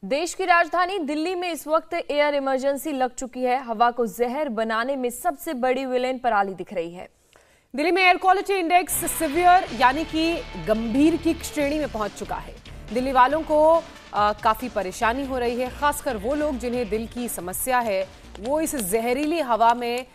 देश की राजधानी दिल्ली में इस वक्त एयर इमरजेंसी लग चुकी है। हवा को जहर बनाने में सबसे बड़ी विलेन पराली दिख रही है। दिल्ली में एयर क्वालिटी इंडेक्स सिवियर यानी कि गंभीर की श्रेणी में पहुंच चुका है। दिल्ली वालों को काफी परेशानी हो रही है, खासकर वो लोग जिन्हें दिल की समस्या है, वो इस जहरीली हवा में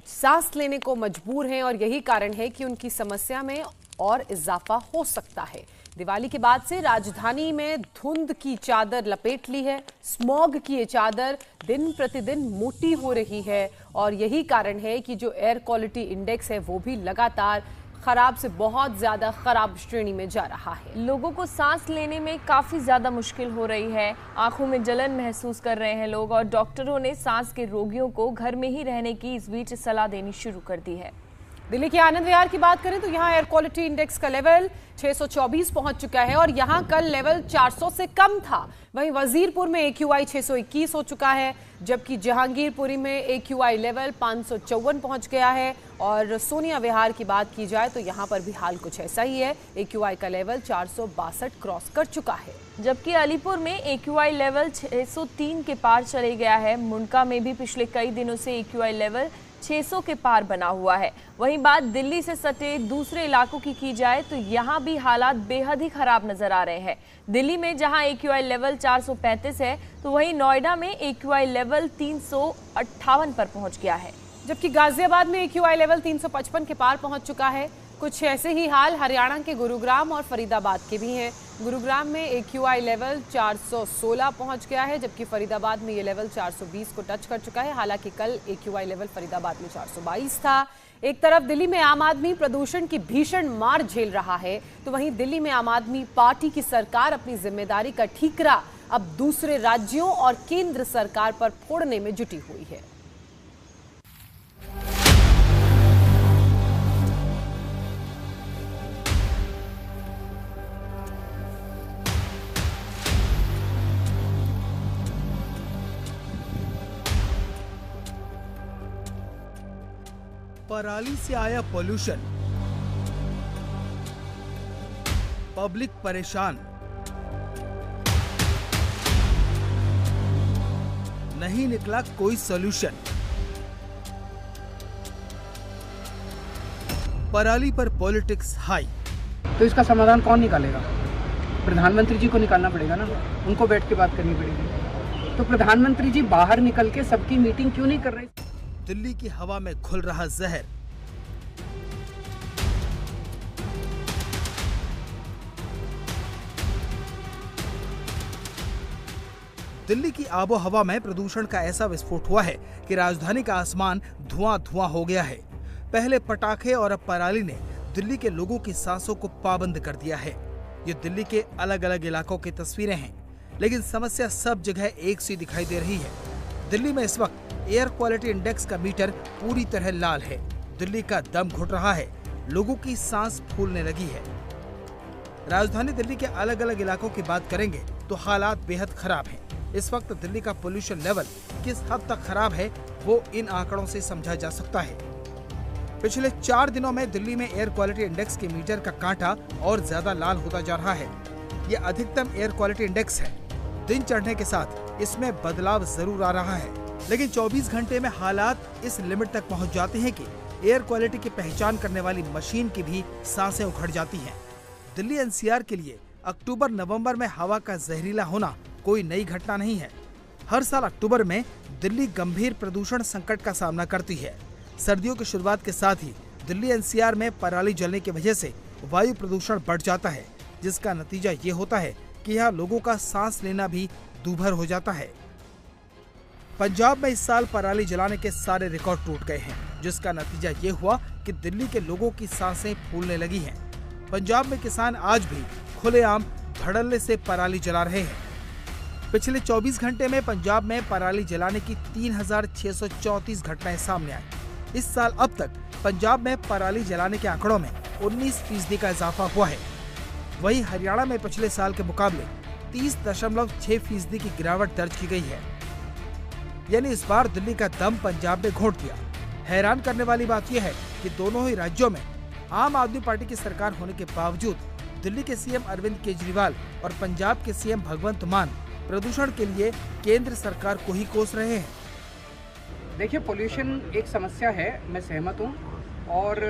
सांस लेने को मजबूर हैं और यही कारण है कि उनकी समस्या में और इजाफा हो सकता है। दिवाली के बाद से राजधानी में धुंध की चादर लपेट ली है। स्मॉग की ये चादर दिन प्रतिदिन मोटी हो रही है और यही कारण है कि जो एयर क्वालिटी इंडेक्स है वो भी लगातार खराब से बहुत ज्यादा खराब श्रेणी में जा रहा है। लोगों को सांस लेने में काफी ज्यादा मुश्किल हो रही है। आंखों में जलन महसूस कर रहे हैं लोग और डॉक्टरों ने सांस के रोगियों को घर में ही रहने की इस बीच सलाह देनी शुरू कर दी है। दिल्ली के आनंद विहार की बात करें तो यहाँ एयर क्वालिटी इंडेक्स का लेवल 624 पहुंच चुका है और यहाँ कल लेवल 400 से कम था। वहीं वजीरपुर में AQI 621 हो चुका है, जबकि जहांगीरपुरी में AQI लेवल 554 पहुंच गया है। और सोनिया विहार की बात की जाए तो यहाँ पर भी हाल कुछ ऐसा ही है। AQI का लेवल 462 क्रॉस कर चुका है, जबकि अलीपुर में AQI लेवल 603 के पार चले गया है। मुंडका में भी पिछले कई दिनों से AQI लेवल 600 के पार बना हुआ है। वहीं बात दिल्ली से सटे दूसरे इलाकों की जाए तो यहाँ भी हालात बेहद ही खराब नजर आ रहे हैं। दिल्ली में जहाँ AQI लेवल 435 है तो वहीं नोएडा में AQI लेवल 358 पर पहुंच गया है, जबकि गाजियाबाद में AQI लेवल 355 के पार पहुंच चुका है। कुछ ऐसे ही हाल हरियाणा के गुरुग्राम और फरीदाबाद के भी हैं। गुरुग्राम में AQI लेवल 416 पहुंच गया है, जबकि फरीदाबाद में ये लेवल 420 को टच कर चुका है। हालांकि कल AQI लेवल फरीदाबाद में 422 था। एक तरफ दिल्ली में आम आदमी प्रदूषण की भीषण मार झेल रहा है तो वहीं दिल्ली में आम आदमी पार्टी की सरकार अपनी जिम्मेदारी का ठीकरा अब दूसरे राज्यों और केंद्र सरकार पर फोड़ने में जुटी हुई है। पराली से आया पोल्यूशन, पब्लिक परेशान, नहीं निकला कोई सॉल्यूशन। पराली पर पॉलिटिक्स हाई। तो इसका समाधान कौन निकालेगा? प्रधानमंत्री जी को निकालना पड़ेगा ना, उनको बैठ के बात करनी पड़ेगी। तो प्रधानमंत्री जी बाहर निकल के सबकी मीटिंग क्यों नहीं कर रहे? दिल्ली की हवा में घुल रहा जहर। दिल्ली की आबो हवा में प्रदूषण का ऐसा विस्फोट हुआ है कि राजधानी का आसमान धुआं धुआं हो गया है। पहले पटाखे और अब पराली ने दिल्ली के लोगों की सांसों को पाबंद कर दिया है। ये दिल्ली के अलग अलग इलाकों की तस्वीरें हैं, लेकिन समस्या सब जगह एक सी दिखाई दे रही है। दिल्ली में इस वक्त एयर क्वालिटी इंडेक्स का मीटर पूरी तरह लाल है। दिल्ली का दम घुट रहा है, लोगों की सांस फूलने लगी है। राजधानी दिल्ली के अलग अलग इलाकों की बात करेंगे तो हालात बेहद खराब हैं। इस वक्त दिल्ली का पोल्यूशन लेवल किस हद तक खराब है वो इन आंकड़ों से समझा जा सकता है। पिछले 4 दिनों में दिल्ली में एयर क्वालिटी इंडेक्स के मीटर का कांटा और ज्यादा लाल होता जा रहा है। ये अधिकतम एयर क्वालिटी इंडेक्स है। दिन चढ़ने के साथ इसमें बदलाव जरूर आ रहा है, लेकिन 24 घंटे में हालात इस लिमिट तक पहुंच जाते हैं कि एयर क्वालिटी की पहचान करने वाली मशीन की भी सांसें उखड़ जाती हैं। दिल्ली NCR के लिए अक्टूबर नवंबर में हवा का जहरीला होना कोई नई घटना नहीं है। हर साल अक्टूबर में दिल्ली गंभीर प्रदूषण संकट का सामना करती है। सर्दियों की शुरुआत के साथ ही दिल्ली NCR में पराली जलने की वजह से वायु प्रदूषण बढ़ जाता है, जिसका नतीजा ये होता है कि यहाँ लोगों का सांस लेना भी दूभर हो जाता है। पंजाब में इस साल पराली जलाने के सारे रिकॉर्ड टूट गए हैं, जिसका नतीजा ये हुआ कि दिल्ली के लोगों की सांसें फूलने लगी हैं। पंजाब में किसान आज भी खुलेआम धड़ल्ले से पराली जला रहे हैं। पिछले 24 घंटे में पंजाब में पराली जलाने की 3634 घटनाएं सामने आई। इस साल अब तक पंजाब में पराली जलाने के आंकड़ों में 19% का इजाफा हुआ है। वहीं हरियाणा में पिछले साल के मुकाबले 30.6% की गिरावट दर्ज की गई है। यानी इस बार दिल्ली का दम पंजाब में घोट दिया। हैरान करने वाली बात यह है कि दोनों ही राज्यों में आम आदमी पार्टी की सरकार होने के बावजूद दिल्ली के CM अरविंद केजरीवाल और पंजाब के CM भगवंत मान प्रदूषण के लिए केंद्र सरकार को ही कोस रहे हैं। देखिए, पोल्यूशन एक समस्या है, मैं सहमत हूँ। और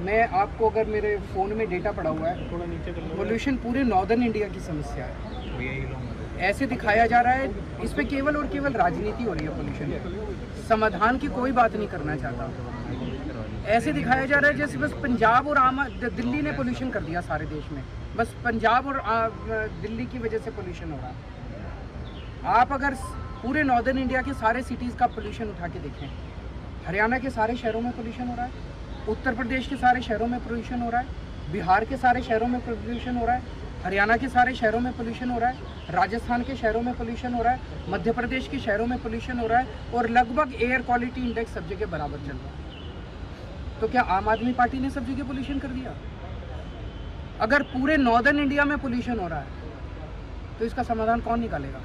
मैं आपको, अगर मेरे फ़ोन में डेटा पड़ा हुआ है, थोड़ा नीचे कर लो, पोल्यूशन पूरे नॉर्दर्न इंडिया की समस्या है। ऐसे दिखाया जा रहा है, इस पे केवल और केवल राजनीति हो रही है। पोल्यूशन समाधान की कोई बात नहीं करना चाहता। ऐसे दिखाया जा रहा है जैसे बस पंजाब और दिल्ली ने पोल्यूशन कर दिया सारे देश में। बस पंजाब और दिल्ली की वजह से पोल्यूशन हो रहा है। आप अगर पूरे नॉर्दर्न इंडिया के सारे सिटीज़ का पोल्यूशन उठा के देखें, हरियाणा के सारे शहरों में पोल्यूशन हो रहा है, उत्तर प्रदेश के सारे शहरों में पोल्यूशन हो रहा है, बिहार के सारे शहरों में पोल्यूशन हो रहा है, हरियाणा के सारे शहरों में पोल्यूशन हो रहा है, राजस्थान के शहरों में पोल्यूशन हो रहा है, मध्य प्रदेश के शहरों में पोल्यूशन हो रहा है, और लगभग एयर क्वालिटी इंडेक्स सब जगह बराबर चल रहा है। तो क्या आम आदमी पार्टी ने सब जगह पोल्यूशन कर दिया? अगर पूरे नॉर्दर्न इंडिया में पोल्यूशन हो रहा है तो इसका समाधान कौन निकालेगा?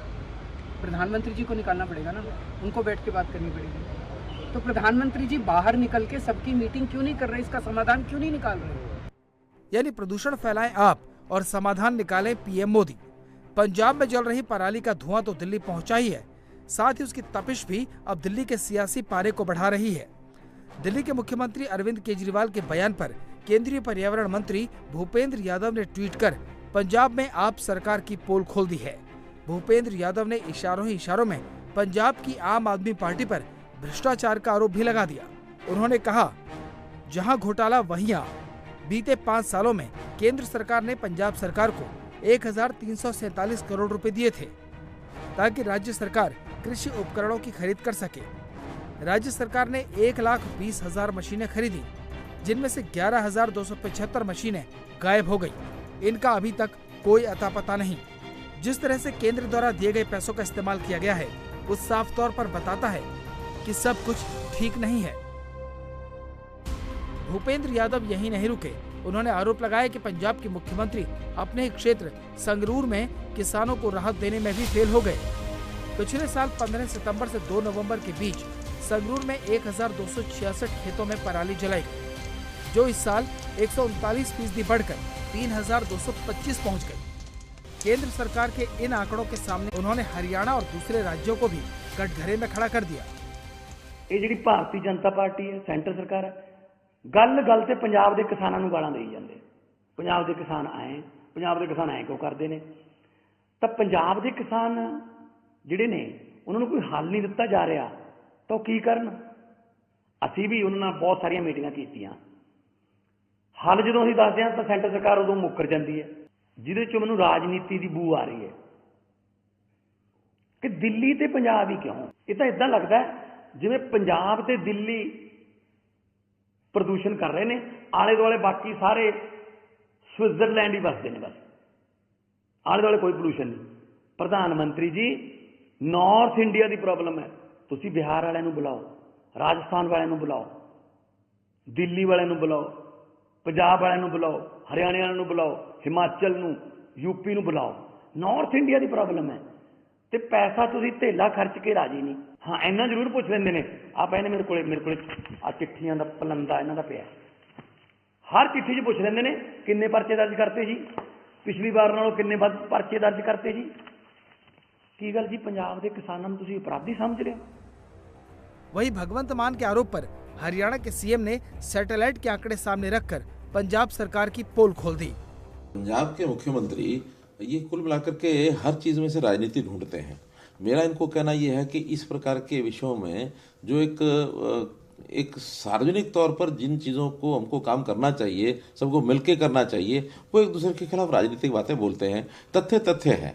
प्रधानमंत्री जी को निकालना पड़ेगा ना, उनको बैठ के बात करनी पड़ेगी। तो प्रधानमंत्री जी बाहर निकल के सबकी मीटिंग क्यों नहीं कर रहे? इसका समाधान क्यों नहीं निकाल रहे? यानी प्रदूषण फैलाएं आप और समाधान निकालें पीएम मोदी। पंजाब में जल रही पराली का धुआं तो दिल्ली पहुंचा ही है, साथ ही उसकी तपिश भी अब दिल्ली के सियासी पारे को बढ़ा रही है। दिल्ली के मुख्यमंत्री अरविंद केजरीवाल के बयान पर केंद्रीय पर्यावरण मंत्री भूपेंद्र यादव ने ट्वीट कर पंजाब में आप सरकार की पोल खोल दी है। भूपेंद्र यादव ने इशारों ही इशारों में पंजाब की आम आदमी पार्टी पर भ्रष्टाचार का आरोप भी लगा दिया। उन्होंने कहा, जहां घोटाला वहीं आप। बीते 5 सालों में केंद्र सरकार ने पंजाब सरकार को 1347 करोड़ रुपए दिए थे ताकि राज्य सरकार कृषि उपकरणों की खरीद कर सके। राज्य सरकार ने 1,20,000 मशीनें खरीदी, जिनमें से 11,275 मशीनें गायब हो गई। इनका अभी तक कोई अता पता नहीं। जिस तरह से केंद्र द्वारा दिए गए पैसों का इस्तेमाल किया गया है, वो साफ तौर पर बताता है कि सब कुछ ठीक नहीं है। भूपेंद्र यादव यही नहीं रुके। उन्होंने आरोप लगाया कि पंजाब के मुख्यमंत्री अपने ही क्षेत्र संगरूर में किसानों को राहत देने में भी फेल हो गए। पिछले साल 15 सितंबर से 2 नवंबर के बीच संगरूर में 1,266 खेतों में पराली जलाई गई, जो इस साल 139% बढ़कर 3,225 पहुंच गई। केंद्र सरकार के इन आंकड़ों के सामने उन्होंने हरियाणा और दूसरे राज्यों को भी कटघरे में खड़ा कर दिया। ਇਹ ਜਿਹੜੀ ਭਾਰਤੀ ਜਨਤਾ ਪਾਰਟੀ ਹੈ, ਸੈਂਟਰ ਸਰਕਾਰ ਹੈ, ਗੱਲ ਤੇ ਪੰਜਾਬ ਦੇ ਕਿਸਾਨਾਂ ਨੂੰ ਗਾਲਾਂ ਦੇਈ ਜਾਂਦੇ। ਪੰਜਾਬ ਦੇ ਕਿਸਾਨ ਆਏ, ਪੰਜਾਬ ਦੇ ਕਿਸਾਨ ਐ ਕਿਉਂ ਕਰਦੇ ਨੇ? ਤਾਂ ਪੰਜਾਬ ਦੇ ਕਿਸਾਨ ਜਿਹੜੇ ਨੇ ਉਹਨਾਂ ਨੂੰ ਕੋਈ ਹੱਲ ਨਹੀਂ ਦਿੱਤਾ ਜਾ ਰਿਹਾ, ਤਾਂ ਉਹ ਕੀ ਕਰਨ? ਅਸੀਂ ਵੀ ਉਹਨਾਂ ਨਾਲ ਬਹੁਤ ਸਾਰੀਆਂ ਮੀਟਿੰਗਾਂ ਕੀਤੀਆਂ। ਹੱਲ ਜਦੋਂ ਅਸੀਂ ਦੱਸਦੇ ਹਾਂ ਤਾਂ ਸੈਂਟਰ ਸਰਕਾਰ ਉਦੋਂ ਮੁੱਕਰ ਜਾਂਦੀ ਹੈ, ਜਿਹਦੇ ਚੋਂ ਮੈਨੂੰ ਰਾਜਨੀਤੀ ਦੀ ਬੂ ਆ ਰਹੀ ਹੈ ਕਿ ਦਿੱਲੀ ਤੇ ਪੰਜਾਬ ਹੀ ਕਿਉਂ? ਇਹ ਤਾਂ ਇਦਾਂ ਲੱਗਦਾ ਹੈ ਜਿਵੇਂ ਪੰਜਾਬ ਤੇ ਦਿੱਲੀ ਪ੍ਰਦੂਸ਼ਣ ਕਰ ਰਹੇ ਨੇ, ਆਲੇ ਦੁਆਲੇ ਬਾਕੀ ਸਾਰੇ ਸਵਿਟਜ਼ਰਲੈਂਡ ਹੀ ਵਸਦੇ ਨੇ, ਬਸ ਆਲੇ ਦੁਆਲੇ ਕੋਈ ਪੋਲੂਸ਼ਨ ਨਹੀਂ। ਪ੍ਰਧਾਨ ਮੰਤਰੀ ਜੀ, ਨਾਰਥ ਇੰਡੀਆ ਦੀ ਪ੍ਰੋਬਲਮ ਹੈ, ਤੁਸੀਂ ਬਿਹਾਰ ਵਾਲਿਆਂ ਨੂੰ ਬੁਲਾਓ, ਰਾਜਸਥਾਨ ਵਾਲਿਆਂ ਨੂੰ ਬੁਲਾਓ, ਦਿੱਲੀ ਵਾਲਿਆਂ ਨੂੰ ਬੁਲਾਓ, ਪੰਜਾਬ ਵਾਲਿਆਂ ਨੂੰ ਬੁਲਾਓ, ਹਰਿਆਣੇ ਵਾਲਿਆਂ ਨੂੰ ਬੁਲਾਓ, ਹਿਮਾਚਲ ਨੂੰ, ਯੂਪੀ ਨੂੰ ਬੁਲਾਓ। ਨਾਰਥ ਇੰਡੀਆ ਦੀ ਪ੍ਰੋਬਲਮ ਹੈ ਤੇ ਪੈਸਾ ਤੁਸੀਂ ਢੇਲਾ ਖਰਚ ਕੇ ਰਾਜੀ ਨਹੀਂ। ਹਾਂ, ਇੰਨਾ ਜ਼ਰੂਰ ਪੁੱਛ ਲੈਂਦੇ ਨੇ, ਆ ਪਏ ਨੇ ਮੇਰੇ ਕੋਲੇ ਆ ਚਿੱਠੀਆਂ ਦਾ ਪਲੰਦਾ ਇਹਨਾਂ ਦਾ ਪਿਆ, ਹਰ ਚਿੱਠੀ 'ਚ ਪੁੱਛ ਲੈਂਦੇ ਨੇ ਕਿੰਨੇ ਪਰਚੇ ਦਰਜ ਕਰਤੇ ਜੀ, ਪਿਛਲੀ ਵਾਰ ਨਾਲੋਂ ਕਿੰਨੇ ਵੱਧ ਪਰਚੇ ਦਰਜ ਕਰਤੇ ਜੀ। ਕੀ ਗੱਲ ਜੀ, ਪੰਜਾਬ ਦੇ ਕਿਸਾਨਾਂ ਨੂੰ ਤੁਸੀਂ ਅਪਰਾਧੀ ਸਮਝ ਰਹੇ ਹੋ? वही भगवंत मान के आरोप पर हरियाणा के सीएम ने सैटेलाइट के आंकड़े सामने रखकर पंजाब सरकार की पोल खोल दी। पंजाब के मुख्यमंत्री ये कुल मिलाकर के हर चीज में से राजनीति ढूंढते हैं। मेरा इनको कहना यह है कि इस प्रकार के विषयों में जो एक सार्वजनिक तौर पर जिन चीज़ों को हमको काम करना चाहिए, सबको मिलके करना चाहिए, वो एक दूसरे के खिलाफ राजनीतिक बातें बोलते हैं। तथ्य है।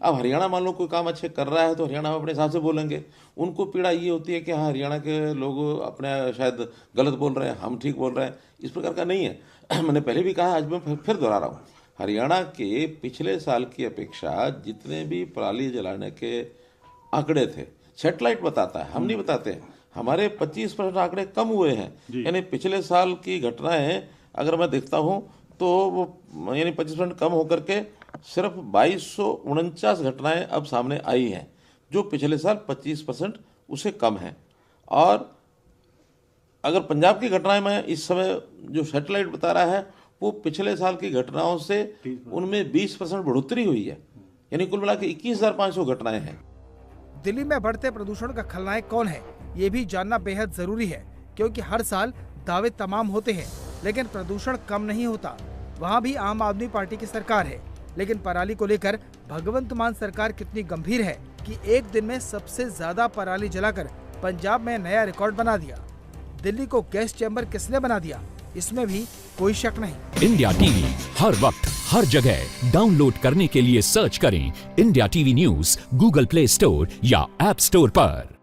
अब हरियाणा मान लो कोई काम अच्छे कर रहा है तो हरियाणा में अपने हिसाब से बोलेंगे। उनको पीड़ा ये होती है कि हाँ, हरियाणा के लोग अपने शायद गलत बोल रहे हैं, हम ठीक बोल रहे हैं। इस प्रकार का नहीं है। मैंने पहले भी कहा, आज मैं फिर दोहरा रहा हूँ, हरियाणा के पिछले साल की अपेक्षा जितने भी पराली जलाने के आंकड़े थे, सैटेलाइट बताता है, हम नहीं बताते हैं, हमारे 25% आंकड़े कम हुए हैं। यानी पिछले साल की घटनाएं अगर मैं देखता हूं तो वो यानी 25% कम होकर के सिर्फ 2249 घटनाएं अब सामने आई हैं, जो पिछले साल 25% उससे कम है। और अगर पंजाब की घटनाएं मैं इस समय जो सैटेलाइट बता रहा है वो पिछले साल की घटनाओं से उनमें 20% बढ़ोतरी हुई है। यानी कुल मिला के 21,500 घटनाएं हैं। दिल्ली में बढ़ते प्रदूषण का खलनायक कौन है, ये भी जानना बेहद जरूरी है, क्योंकि हर साल दावे तमाम होते हैं लेकिन प्रदूषण कम नहीं होता। वहाँ भी आम आदमी पार्टी की सरकार है, लेकिन पराली को लेकर भगवंत मान सरकार कितनी गंभीर है कि एक दिन में सबसे ज्यादा पराली जलाकर पंजाब में नया रिकॉर्ड बना दिया। दिल्ली को गैस चैम्बर किसने बना दिया, इसमें भी कोई शक नहीं। इंडिया टीवी हर वक्त हर जगह डाउनलोड करने के लिए सर्च करें India TV news Google play store या ऐप स्टोर पर।